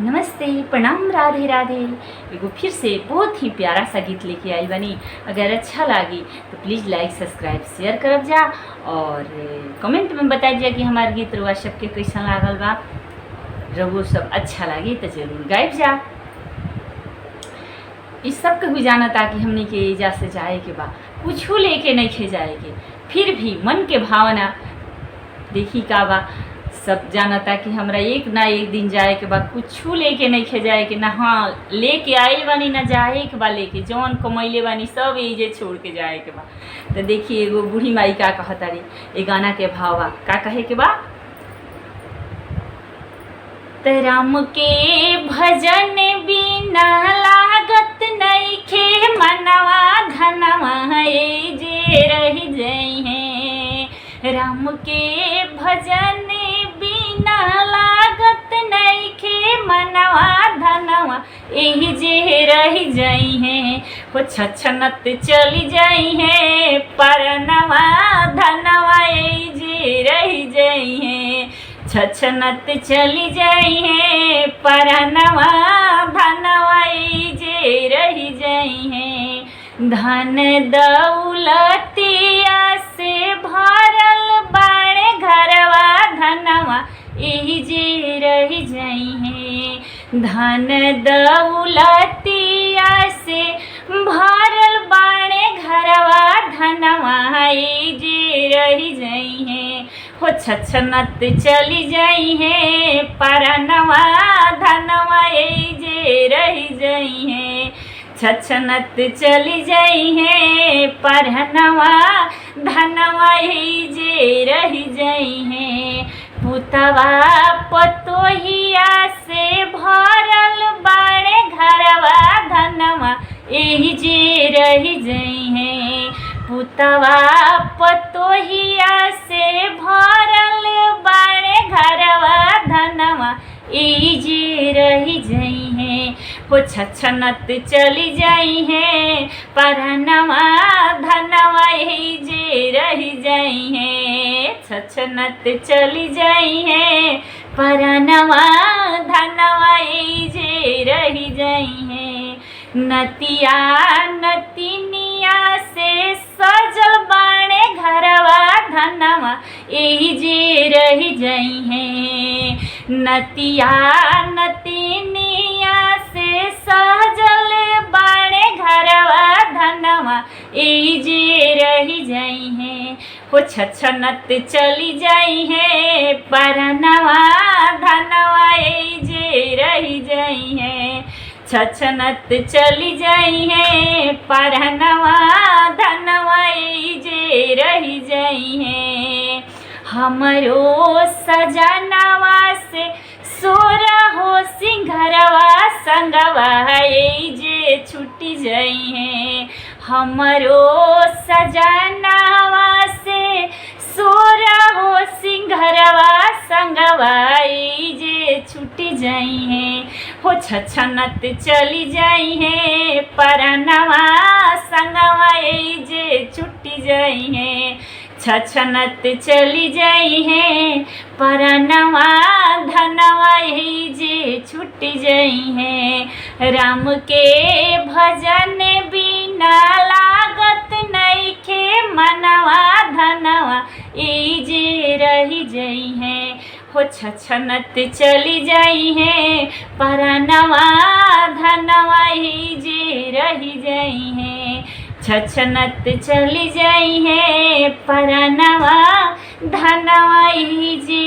नमस्ते, प्रणाम, राधे राधे। एगो फिर से बहुत ही प्यारा सा गीत लेके आई बनी। अगर अच्छा लगी तो प्लीज़ लाइक सब्सक्राइब शेयर करब जा और कमेंट में बताइए जा कि हमार गीत रुआ सबके कैसा लागल बा। रघु सब अच्छा लगी तो जरूर गाइब जा। इस सब के भी जानता कि हमने के एजा से जाए के बा, कुछ लेके नहीं खे जाए के, फिर भी मन के भावना देखी का बा। सब जानता कि हमरा एक ना एक दिन जाए के बा, कुछ लेके नहीं खे जाए के ना। हाँ, लेके आइल बानी ना जाए के बा, लेके जौन कमैले बानी सब एजे छोड़ के जाए के बा। तो देखिए एगो बूढ़ी माई का कहता रही, ये गाना के भाव बा का कहे के बा। राम के भजन बिना लागत नहीं खे मनवा धनवा जे रही जई है। राम के भजन बिना लागत नहीं खे मनवा धनवा यही जे रही जई है। हो छछनत चली जाई है परनवा धनवा यही जे रही जई है। छछनत चली जाई है परनवा धनवा जे रही जाई है। धन दौलतिया से भरल बाड़े घरवा धनवा यही जे रही जाई है। धन दौलतिया से भरल बाड़े घरवा धनवा यही जे रही जाई है। हो छछनत चली जाई है परनवा धनवा यही जे रही जाई है। छछनत चली जाई है परनवा धनवा यही जे रही जाई है। पुतवा पतोहिया से भरल बाड़े घरवा धनवा यही जे रही जाई है। पुतवा पतोहिया से भरल बाड़े घरवा धनवा यही जे रही जाई है। हो छछनत चली जाई है परनवा धनवा यही जे रही जाई है। छछनत चली जाई है परनवा धनवा यही जे रही जाई है। नतिया नतिनिया से सजल बाड़े घरवा धनवा यही जे रही जाई है। नतिया नतिनिया से सजल बाड़े घरवा धनवा यही जे रही जाई है। हो छछनत चली जाई है परनवा धनवा यही जे रही जाई है। छछनत चली जाई है परनवा धनवा यही जे रही जाई है। हमरो सजनवा से सोरा हो सिंघरवा संगवा यही जे छुटी जाई है। हमरो सजनवा से सोरा हो सिंघरवा संगवा यही जे छुटी जाई है। हो छछनत चली जाई है परनवा संगवा यही जे छुटी जाई है। छछनत चली जाई है परनवा धनवा यही जे छुटी जाई है। राम के भजन बिना लागत नहीं खे मनवा धनवा यही जे रही जाई है। हो छछनत चली जाई है परनवा धनवा यही जे रही जाई है। छछनत चली जाई है परनवा धनवा यही जे